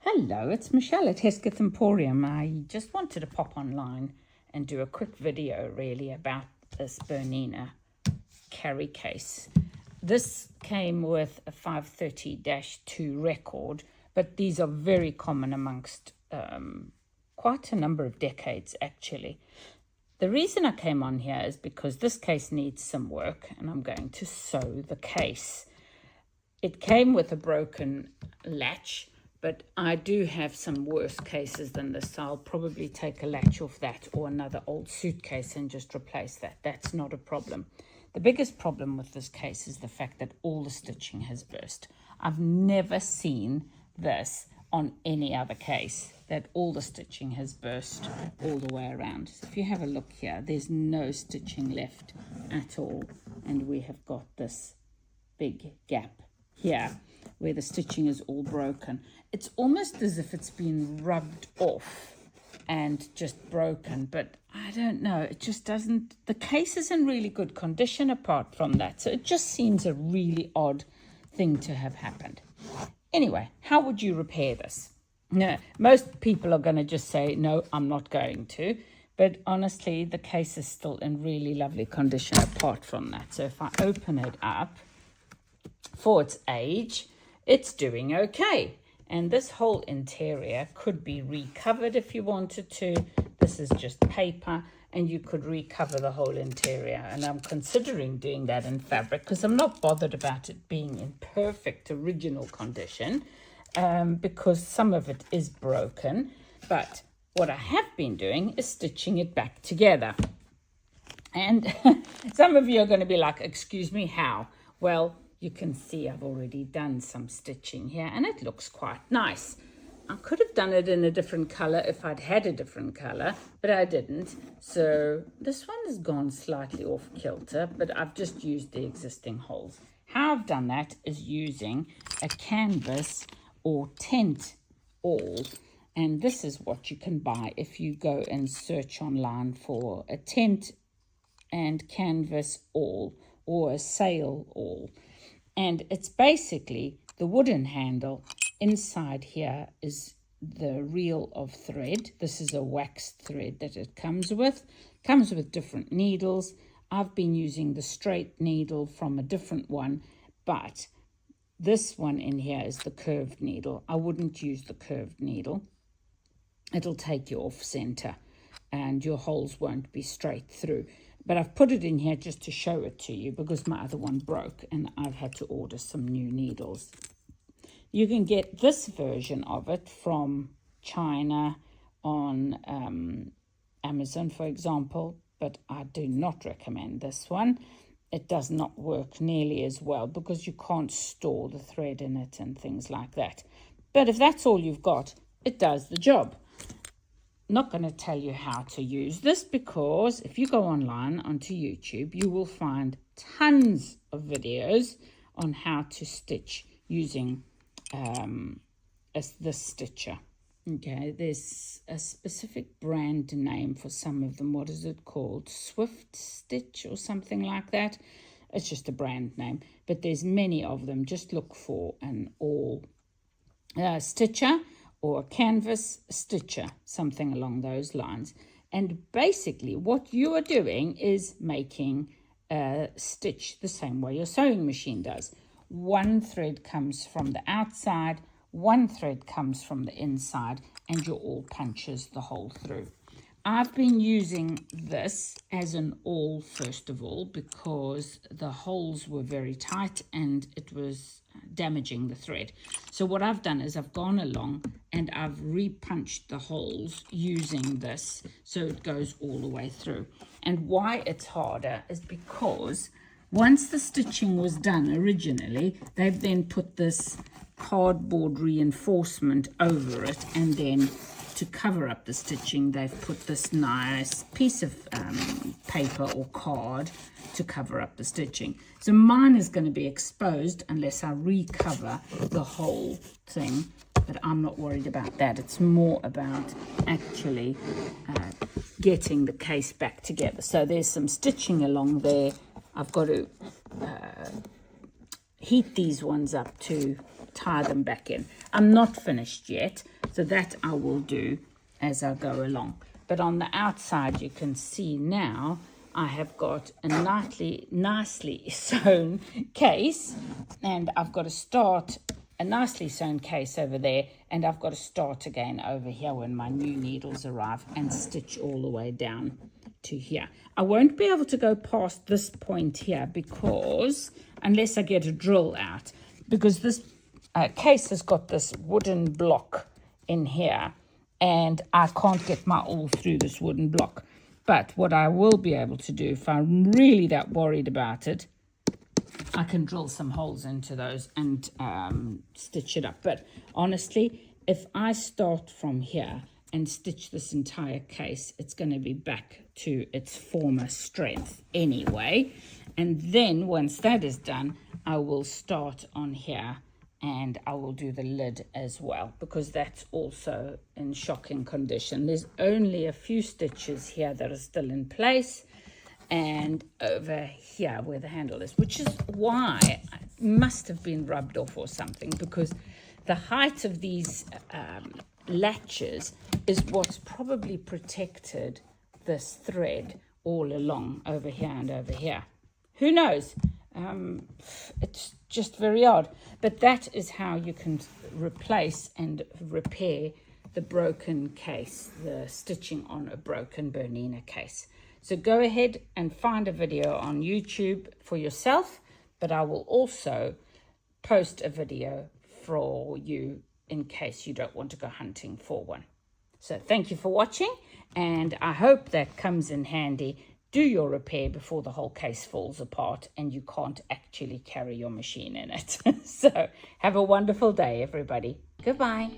Hello, it's Michelle at Hesketh Emporium. I just wanted to pop online and do a quick video really about this Bernina carry case. This came with a 530-2 record, but these are very common amongst quite a number of decades actually. The reason I came on here is because this case needs some work and I'm going to sew the case. It came with a broken latch, but I do have some worse cases than this, so I'll probably take a latch off that or another old suitcase and just replace that. That's not a problem. The biggest problem with this case is the fact that all the stitching has burst. I've never seen this on any other case, that all the stitching has burst all the way around. So if you have a look here, there's no stitching left at all, and we have got this big gap here where the stitching is all broken. It's almost as if it's been rubbed off and just broken, but I don't know, it just doesn't, the case is in really good condition apart from that, so it just seems a really odd thing to have happened. Anyway, how would you repair this? No, most people are going to just say, no, I'm not going to, but honestly, the case is still in really lovely condition apart from that. So if I open it up, for its age, it's doing okay. And this whole interior could be recovered if you wanted to. This is just paper and you could recover the whole interior. And I'm considering doing that in fabric because I'm not bothered about it being in perfect original condition because some of it is broken. But what I have been doing is stitching it back together. And some of you are going to be like, excuse me, how? Well, you can see I've already done some stitching here and it looks quite nice. I could have done it in a different color if I'd had a different color, but I didn't. So this one has gone slightly off kilter, but I've just used the existing holes. How I've done that is using a canvas or tent awl. And this is what you can buy if you go and search online for a tent and canvas awl or a sail awl. And it's basically the wooden handle. Inside here is the reel of thread. This is a waxed thread that it comes with. Comes with different needles. I've been using the straight needle from a different one, but this one in here is the curved needle. I wouldn't use the curved needle. It'll take you off center and your holes won't be straight through. But I've put it in here just to show it to you because my other one broke and I've had to order some new needles. You can get this version of it from China on Amazon, for example, but I do not recommend this one. It does not work nearly as well because you can't store the thread in it and things like that. But if that's all you've got, it does the job. Not going to tell you how to use this because if you go online onto YouTube, you will find tons of videos on how to stitch using this stitcher. Okay, there's a specific brand name for some of them. What is it called? Swift Stitch or something like that. It's just a brand name, but there's many of them. Just look for an awl stitcher or a canvas stitcher, something along those lines. And basically what you are doing is making a stitch the same way your sewing machine does. One thread comes from the outside, one thread comes from the inside, and your awl punches the hole through. I've been using this as an awl first of all because the holes were very tight and it was damaging the thread. So what I've done is I've gone along and I've repunched the holes using this so it goes all the way through. And why it's harder is because once the stitching was done originally, they've then put this cardboard reinforcement over it, and then to cover up the stitching they've put this nice piece of paper or card to cover up the stitching. So mine is going to be exposed unless I recover the whole thing, but I'm not worried about that. It's more about actually getting the case back together. So there's some stitching along there. I've got to heat these ones up to tie them back in. I'm not finished yet, So that I will do as I go along. But on the outside, you can see now I have got a nicely sewn case, and I've got to start a nicely sewn case over there, and I've got to start again over here when my new needles arrive and stitch all the way down to here. I won't be able to go past this point here because, unless I get a drill out, because this case has got this wooden block in here, and I can't get my awl through this wooden block. But what I will be able to do, if I'm really that worried about it, I can drill some holes into those and stitch it up. But honestly, if I start from here and stitch this entire case, it's going to be back to its former strength anyway. And then once that is done, I will start on here and I will do the lid as well, because that's also in shocking condition. There's only a few stitches here that are still in place, and over here where the handle is, which is why it must have been rubbed off or something, because the height of these latches is what's probably protected this thread all along over here and over here. Who knows? It's just very odd. But that is how you can replace and repair the broken case, the stitching on a broken Bernina case. So go ahead and find a video on YouTube for yourself, but I will also post a video for you in case you don't want to go hunting for one. So thank you for watching, and I hope that comes in handy. Do your repair before the whole case falls apart and you can't actually carry your machine in it. So have a wonderful day, everybody. Goodbye.